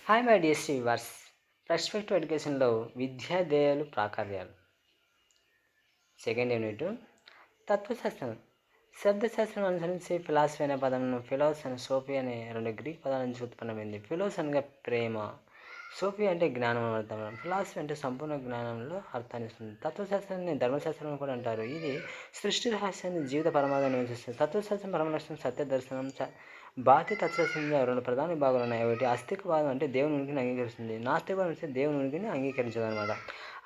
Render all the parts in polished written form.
Hi my dear viewers. Perspective ఎడ్యుకేషన్లో విద్యా ధ్యేయాలు ప్రాకార్యాలు second unit తత్వశాస్త్రం. శబ్దశాస్త్రం అనుసరించి ఫిలాసఫీ అనే పదంను ఫిలోస్ అండ్ సోఫీ అనే రెండు గ్రీక్ పదాల నుంచి ఉత్పన్నమైంది. ఫిలోస్ అనగా ప్రేమ, సోఫీ అంటే జ్ఞానం అని అర్థం. ఫిలాసఫీ అంటే సంపూర్ణ జ్ఞానంలో అర్థాన్ని ఇస్తుంది. తత్వశాస్త్రాన్ని ధర్మశాస్త్రం కూడా అంటారు. ఇది సృష్టి రహస్యాన్ని, జీవిత పరమార్థాన్ని నివసిస్తుంది. తత్వశాస్త్రం పరమలక్ష్యం సత్య దర్శనం. భారతీయ తత్వశాస్త్రంలో రెండు ప్రధాన విభాగాలు ఉన్నాయి. ఒకటి ఆస్తికవాదం, అంటే దేవుని ఉనికిని అంగీకరిస్తుంది. నాస్తికవాదం అంటే దేవుని ఉనికిని అంగీకరించదు అనమాట.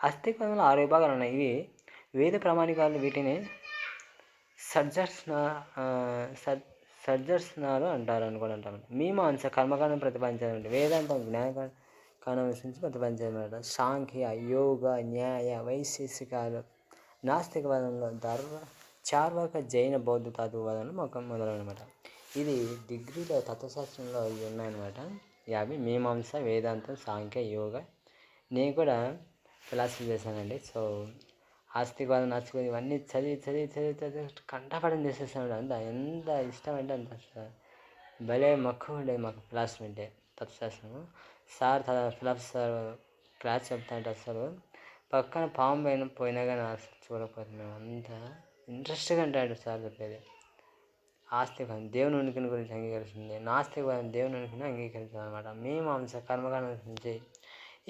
ఆస్తికవాదంలో 6 విభాగాలు ఉన్నాయి. ఇవి వేద ప్రామాణికాలు. వీటిని సర్జర్స్నాలు అంటారు అని కూడా అంటారు. మీమాంస కర్మకాండం ప్రతిపాదించాలంటే వేదాంతం జ్ఞానకాండం విషయించి ప్రతిపాదించాలన్నమాట. సాంఖ్య, యోగ, న్యాయ, వైశేషికాలు. నాస్తికవాదంలో చార్వాక, జైన, బౌద్ధ తాత్వికవాదంలో మొదలనమాట. ఇది డిగ్రీలో తత్వశాస్త్రంలో ఇవి ఉన్నాయన్నమాట. 50 మీమాంస, వేదాంతం, సాంఖ్య, యోగ. నేను కూడా ఫిలాసఫీ చేశానండి. సో ఆస్తికవాదం, నాస్తికవాదం ఇవన్నీ చదివి కంఠపాఠం చేసేసాను. అంత ఎంత ఇష్టం అంటే అంత భలే మక్కువ ఉండేది మాకు ఫిలాసఫీ అంటే, తత్వశాస్త్రము. సార్ ఫిలాసఫీ సార్ క్లాస్ చెప్తా అంటే అసలు పక్కన పాము పోయినా కానీ అసలు చూడకపోతున్నాం. అంత ఇంట్రెస్ట్గా అంటాడు సార్ చెప్పేది. ఆస్తికవాదం దేవుని ఉనికిని గురించి అంగీకరిస్తుంది. నాస్తికవాదం దేవుని ఉనికిని అంగీకరించాలి అనమాట. మీమాంస కర్మకాండం నుంచి.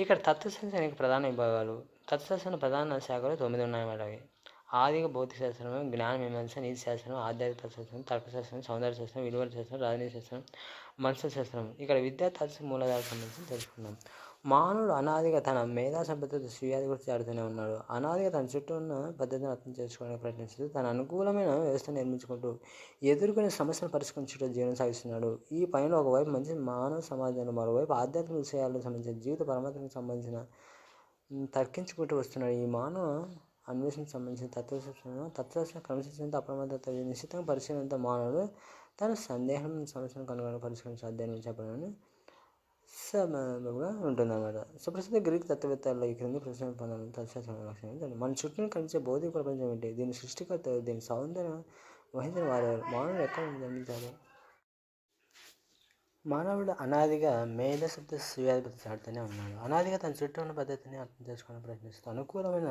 ఇక్కడ తత్వశాస్త్రానికి ప్రధాన విభాగాలు. తత్వశాస్త్రం ప్రధాన శాఖలు 9 ఉన్నాయన్నమాట. అవి ఆదిక భౌతిక శాస్త్రం, జ్ఞాన మీమాంస, నీతి శాస్త్రం, ఆధ్యాత్మిక తత్వశాస్త్రం, తర్కశాస్త్రం, సౌందర్య శాస్త్రం, విలువల శాస్త్రం, రాజనీతి శాస్త్రం, మనసు శాస్త్రం. ఇక్కడ విద్యా తత్వ మూలాధార సంబంధించి తెలుసుకున్నాం. మానవుడు అనాదిగా తన మేధా సంపత్తితో స్వీయాది గురించి ఆడుతూనే ఉన్నాడు. అనాదిగా తన చుట్టూ ఉన్న పద్ధతిని అర్థం చేసుకోవడానికి ప్రయత్నిస్తూ తన అనుకూలమైన వ్యవస్థను నిర్మించుకుంటూ ఎదుర్కొనే సమస్యను పరిష్కరించుటూ జీవనం సాగిస్తున్నాడు. ఈ పనిలో ఒకవైపు మంచి మానవ సమాజంలో, మరోవైపు ఆధ్యాత్మిక విషయాలకు సంబంధించిన జీవిత పరమాత్మకు సంబంధించిన తర్కించుకుంటూ వస్తున్నాడు. ఈ మానవ అన్వేషణకు సంబంధించిన తత్వశాస్త్ర క్రమశిక్షణతో అప్రమత్తత నిశ్చితంగా పరిశీలనతో మానవుడు తన సందేహం సమస్యను కనుగొని పరిష్కరించే అధ్యయనం చెప్పడానికి సమానంగా ఉంటుందన్నమాట. సుప్రసిద్ధ గ్రీక్ తత్వవేత్తల్లో ఈ క్రింది ప్రశ్నలు పొందాలని తత్వశాస్త్రం లక్ష్యం. మన చుట్టూ కనిపించే భౌతిక ప్రపంచం ఏంటి? దీని సృష్టికర్త, దీని సౌందర్యం వహించిన వారెవరు? మానవుడు ఎక్కడ జన్మించారు? మానవుడు అనాదిగా మేధశక్తి స్వీయాధిపతి చాటుతూనే ఉన్నాడు. అనాదిగా తన చుట్టూ ఉన్న పద్ధతిని అర్థం చేసుకోవడానికి ప్రయత్నిస్తూ అనుకూలమైన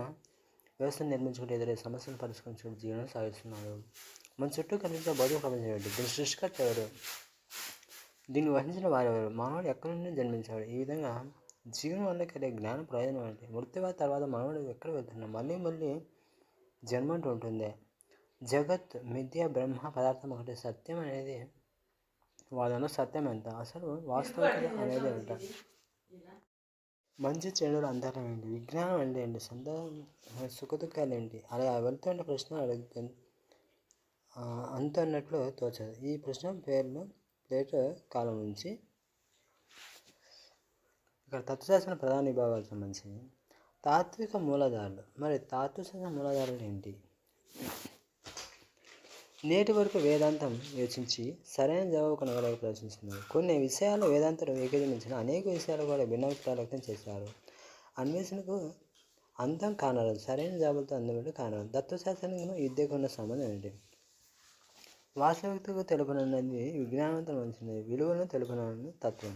వ్యవస్థను నిర్మించుకుంటూ ఎదురే సమస్యలను పరిష్కరించుకుంటూ జీవనం సాగిస్తున్నాడు. మన చుట్టూ కనిపించే భౌతిక ప్రపంచం ఏంటి? దీని సృష్టికర్త ఎవరు? దీన్ని వహించిన వారెవరు? మానవుడు ఎక్కడి నుండి జన్మించాడు? ఈ విధంగా జీవనం వల్ల కలిగే జ్ఞాన ప్రయోజనం ఏంటి? మృత్యువాత తర్వాత మానవుడు ఎక్కడ వెళ్తున్నాడు? మళ్ళీ జన్మ అంటూ ఉంటుంది. జగత్ మిథ్య, బ్రహ్మ పదార్థం ఒకటి, సత్యం అనేది వాదనలో సత్యం ఎంత? అసలు వాస్తవికత అనేది ఎంత? మంచి చెడుల అంతరం ఏంటి? విజ్ఞానం అంటే ఏంటి? సుఖదుఖాలు ఏంటి? అలా వెళ్తుంటే ప్రశ్న అడుగుతుంది అంత అన్నట్లు తోచదు. ఈ ప్రశ్న ప్లేటో కాలం నుంచి ఇక్కడ తత్వశాస్త్రం ప్రధాన విభాగాలకు సంబంధించి తాత్విక మూలాధారాలు. మరి తాత్వశాస్త్ర మూలాధారాలు ఏంటి? నేటి వరకు వేదాంతం యోచించి సరైన జవాబు కనుగొనడానికి ప్రయత్నిస్తున్నారు. కొన్ని విషయాలు వేదాంతం ఏకీభవించిన అనేక విషయాలు కూడా భిన్నాభిప్రాయాలు వ్యక్తం చేశారు. అన్వేషణకు అంతం కానరాదు. సరైన జవాబులతో అందుబాటు కానరాదు. తత్వశాస్త్రానికి విద్యకు ఉన్న సంబంధం ఏంటి? వాస్తవికతకు తెలుపునన్నది విజ్ఞానంతో మంచిది, విలువలను తెలుపునన్నది తత్వం.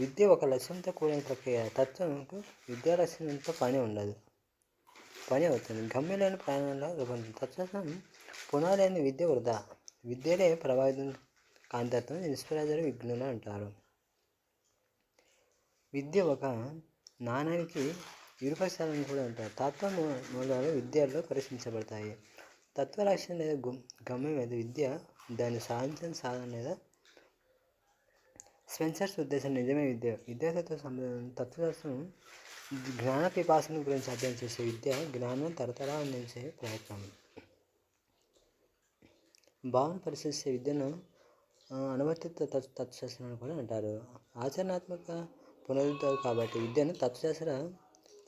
విద్య ఒక లక్ష్యంతో కూడిన ప్రక్రియ. తత్వంకు విద్యా లక్ష్యంతో పని ఉండదు, పని అవుతుంది. గమ్యం లేని ప్రయాణంలో రూపొందుతుంది. తత్వశాస్త్రం పునాది విద్య వృధా. విద్యలే ప్రభావితం కాంతత్వం, ఇన్స్పిరేటర్ విఘ్నులు అంటారు. విద్య ఒక నాణానికి ఇరుపక్షాలను కూడా ఉంటారు. తత్వ మూలాలు విద్యల్లో పరీక్షించబడతాయి. తత్వ లక్ష్యం లేదా గమ్యం ఏదో విద్య దాన్ని సాధించిన సాధన లేదా స్పెన్సర్స్ ఉద్దేశం నిజమే విద్య. తత్వశాస్త్రం జ్ఞాన పిపాసన గురించి అధ్యయనం చేసే విద్య. జ్ఞానం తరతరా అందించే ప్రయత్నం. భావన పరిశీలించే విద్యను అనువర్తిత తత్వశాస్త్రం కూడా అంటారు. ఆచరణాత్మక పునరుద్ధరణ కాబట్టి విద్యను తత్వశాస్త్ర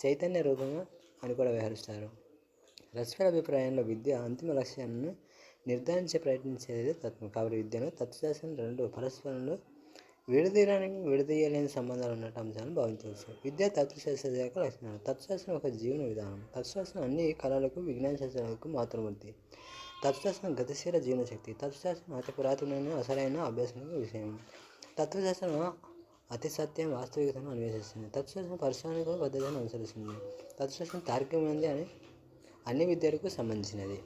చైతన్య రూపంగా అని కూడా వ్యవహరిస్తారు. రసఫల అభిప్రాయంలో విద్య అంతిమ లక్ష్యాన్ని నిర్ధారించే ప్రయత్నించేది తత్వం. కాబట్టి విద్యను తత్వశాస్త్రం రెండు పరస్పరంలో విడదీయలేని సంబంధాలు ఉన్నట్టు అంశాలను భావించవచ్చు. విద్య తత్వశాస్త్ర యొక్క లక్షణాలు. తత్వశాస్త్రం ఒక జీవన విధానం. తత్వశాస్త్రం అన్ని కళలకు, విజ్ఞాన శాస్త్రాలకు మాతృమూర్తి. తత్వశాస్త్రం గతిశీల జీవనశక్తి. తత్వశాస్త్రం అతి పురాతనమైన అసలైన అభ్యాసానికి విషయం. తత్వశాస్త్రం అతి సత్యం వాస్తవికతను అన్వేషిస్తుంది. తత్వశాస్త్రం పరిశోధనకు పద్ధతిని అనుసరిస్తుంది. తత్వశాస్త్రం తార్కికమైనది అని అన్ని విద్యలకు సంబంధించినది.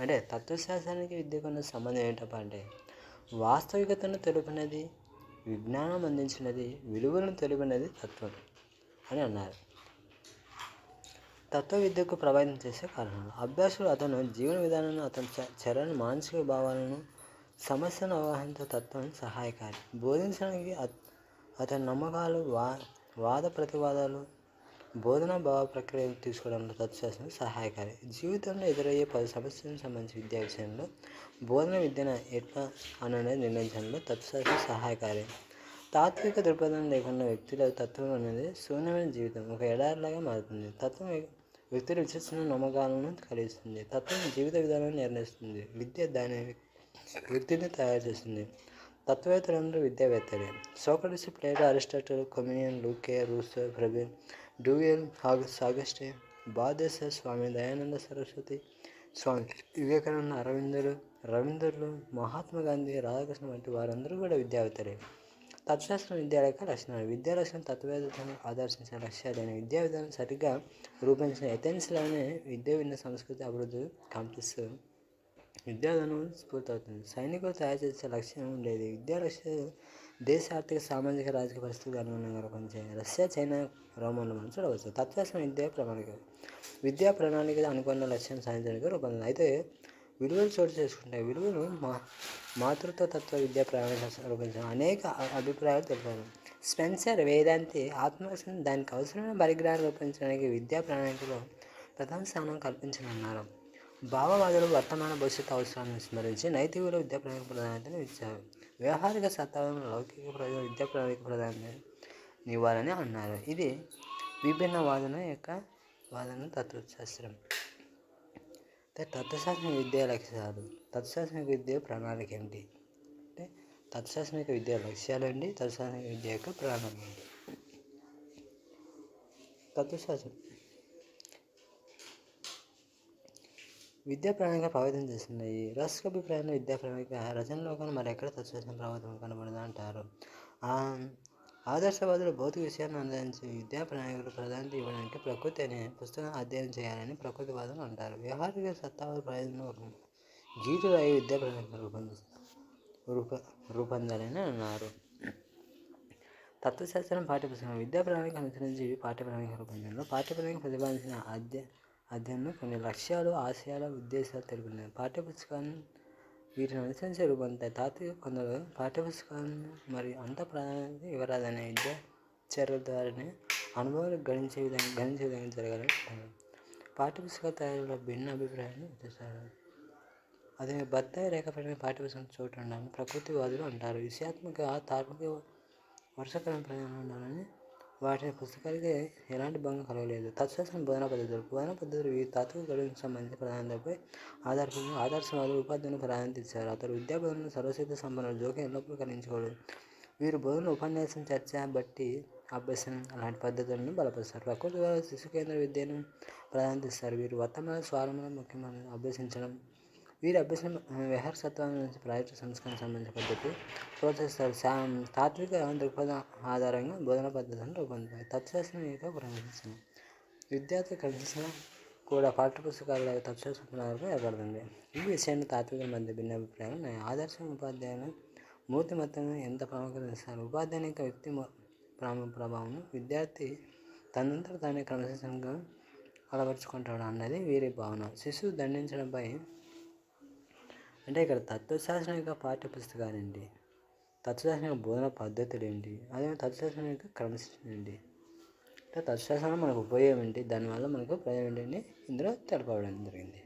అంటే తత్వశాస్త్రానికి విద్యకు ఉన్న సంబంధం ఏంటప్ప అంటే వాస్తవికతను తెలిపినది, విజ్ఞానం అందించినది, విలువలను తెలిపినది తత్వం అని అన్నారు. తత్వ విద్యకు ప్రభావితం చేసే కారణాలు. అభ్యాసుడు అతను జీవన విధానాన్ని, అతని చర్యను, మానసిక భావాలను, సమస్యను అవగాహనతో తత్వం సహాయకారి. బోధించడానికి అతని నమ్మకాలు, వాద ప్రతివాదాలు, బోధనా భావ ప్రక్రియలు తీసుకోవడంలో తత్వశాస్త్రం సహాయకారి. జీవితంలో ఎదురయ్యే 10 సమస్యలకు సంబంధించి విద్యా విషయంలో బోధన విద్యను ఎట్లా అనేది నిర్ణయించడంలో తత్వశాస్త్రం సహాయకారి. తాత్విక దృక్పథం లేకుండా వ్యక్తిలో తత్వం అనేది శూన్యమైన జీవితం ఒక ఎడారిలాగా మారుతుంది. తత్వం వ్యక్తుల విచక్షణ నమ్మకాలను కలిగిస్తుంది. తత్వం జీవిత విధానాన్ని నిర్ణయిస్తుంది. విద్య దాని వ్యక్తిని తయారు చేస్తుంది. తత్వవేత్తలందరూ విద్యావేత్తలే. Socrates, Plato, Aristotle, Comenius, Locke, Rousseau, Froebel, Dewey, Augustine, Badeshwara Swami, Dayananda Saraswati, Swami Vivekananda, రవీంద్రులు, మహాత్మా గాంధీ, రాధాకృష్ణ వంటి వారందరూ కూడా విద్యావేత్తలే. తత్వశాస్త్రం విద్యా యొక్క లక్షణాలు. విద్యా లక్షణం తత్వవేత్తలను ఆదర్శించిన లక్ష్యాలైన విద్యా విధానం సరిగ్గా రూపొందించిన ఎథెన్స్లోనే విద్యా విన్న సంస్కృతి అభివృద్ధి కాంప్లెక్స్ విద్యావిధానం స్ఫూర్తవుతుంది. సైనికులు తయారు చేసే లక్ష్యం లేదు. విద్యా లక్ష్యాలు దేశ ఆర్థిక, సామాజిక, రాజకీయ పరిస్థితులకు అనుగుణంగా రూపొందించాయి. రష్యా, చైనా, రోమన్ల మనం చూడవచ్చు. తత్వశాస్త్రం విద్యా ప్రణాళిక అనుకున్న లక్ష్యం సాధించడానికి రూపొందింది. అయితే విలువలు చోటు చేసుకుంటాయి. విలువలు మాతృత్వ తత్వ విద్యా ప్రణాళిక రూపొందించిన అనేక అభిప్రాయాలు తెలిపారు. స్పెన్సర్, వేదాంతి ఆత్మరక్షణ దానికి అవసరమైన పరిజ్ఞానం రూపొందించడానికి విద్యా ప్రణాళికలో ప్రధాన స్థానం కల్పించనున్నారు. భావవాదులు వర్తమాన భవిష్యత్తు అవసరాలను స్మరించి నైతిక విలువ విద్యా ప్రణాళిక ప్రాధాన్యతను ఇచ్చారు. వ్యవహారిక సత్తాలను లౌకిక ప్రజలు విద్యా ప్రణాళిక ప్రాధాన్యత ఇవ్వాలని అన్నారు. ఇది విభిన్న వాదన యొక్క వాదన. తత్వశాస్త్రం తత్వశాస్త్రం విద్యా లక్ష్యాలు. తత్వశాస్త్రం విద్య ప్రణాళిక ఏంటి అంటే తత్వశాస్త్రం విద్యా లక్ష్యాలు ఏంటి, తత్వశాస్త్రం విద్య యొక్క ప్రణాళిక ఏంటి. తత్వశాస్త్రం విద్యా ప్రణాళిక ప్రభావితం చేస్తున్నాయి. రస్క్ అభిప్రాయంలో విద్యా ప్రణాళిక రచనలో కానీ మరెక్కడ తత్వశాస్త్రం ప్రభావితం కనబడదు అంటారు. ఆదర్శవాదులు భౌతిక విషయాన్ని అందించి విద్యా ప్రణాళికలు ప్రాధాన్యత ఇవ్వడానికి ప్రకృతి అనే పుస్తకం అధ్యయనం చేయాలని ప్రకృతివాదులు అంటారు. వ్యవహారిక సత్తావాద ప్రయోజనం గీటు రాయి విద్యా ప్రణాళిక రూపొందాలని అన్నారు. తత్వశాస్త్రం పాఠ్యపుస్తకం విద్యా ప్రణాళిక అనుసరించి పాఠ్య ప్రణాళిక రూపొందడంలో పాఠ్య ప్రణాళిక ప్రతిపాదించిన అధ్యయనంలో కొన్ని లక్ష్యాలు, ఆశయాల, ఉద్దేశాలు తెలిపినాయి. పాఠ్యపుస్తకాన్ని వీటిని అనుసరించి రూపొందుతాయి. తాత్విక కొందరు పాఠ్యపుస్తకాన్ని మరి అంత ప్రాధాన్యత ఇవ్వరాదనే విద్యా చర్యల ద్వారానే అనుభవాలు గణించే విధంగా జరగాలని అంటారు. పాఠ్యపుస్తకాల తయారీలో భిన్న అభిప్రాయాన్ని చేశారు. అదే బత్తాయి రేఖపడిన పాఠ్యపుస్తకం చోటు ఉండాలని ప్రకృతివాదులు అంటారు. విషయాత్మక, తార్కిక, వర్షకరణ ప్రయాణం ఉండాలని వాటి పుస్తకాలకి ఎలాంటి భంగం కలగలేదు. తత్వశాస్త్రం బోధనా పద్ధతులు ఈ తాత్విక గడువుకు సంబంధించిన ప్రాధాన్యతపై ఆధారపడి ఆదర్శవాదులు ఉపాధ్యాయులను ప్రాధాన్యత ఇచ్చారు. అతడు విద్యా బోధనలో సర్వసిద్ధ సంపన్నులు, జోక్యం ఎల్లప్పుడూ కలిగించుకోడు. వీరు బోధనలో ఉపన్యాసం, చర్చ, బట్టి అభ్యసనం అలాంటి పద్ధతులను బలపరుస్తారు. ప్రకృతివాదులు శిశు కేంద్ర విద్యను ప్రాధాన్యత ఇస్తారు. వీరు వర్తమాన స్వారంలో ముఖ్యమైన అభ్యసించడం, వీరి అభ్యసనం వ్యవహారసత్వం నుంచి ప్రాజెక్టు సంస్కరణ సంబంధించిన పద్ధతి ప్రోత్సహిస్తారు. తాత్విక దృక్పథం ఆధారంగా బోధనా పద్ధతులను రూపొందుతాయి. తత్వశాస్త్రం యొక్క ప్రవేశించిన విద్యార్థి క్రమశిక్షణ కూడా పాఠ్యపుస్తకాల తత్వశాస్త్రం ఆధారంగా ఏర్పడుతుంది. ఈ విషయాన్ని తాత్వికుల మధ్య భిన్న అభిప్రాయాలు ఉన్నాయి. ఆదర్శం ఉపాధ్యాయులు మూర్తిమత్వంగా ఎంత ప్రాముఖ్యత ఇస్తారు. ఉపాధ్యాయుని యొక్క వ్యక్తి ప్రభావం విద్యార్థి తనంతట తానే క్రమశిక్షణగా అలవర్చుకుంటాడు అన్నది వీరి భావన. శిశువు దండించడంపై అంటే ఇక్కడ తత్వశాస్త్రం యొక్క పాఠ్యపుస్తకాలు ఏంటి, తత్వశాస్త్రం యొక్క బోధన పద్ధతులు ఏంటి, అదే తత్వశాస్త్రం యొక్క క్రమశిక్షణ ఏంటి, అంటే తత్వశాస్త్రంలో మనకు ఉపయోగం ఏంటి, దానివల్ల మనకు ప్రయోజనం ఏంటి ఇందులో తెలపడం జరిగింది.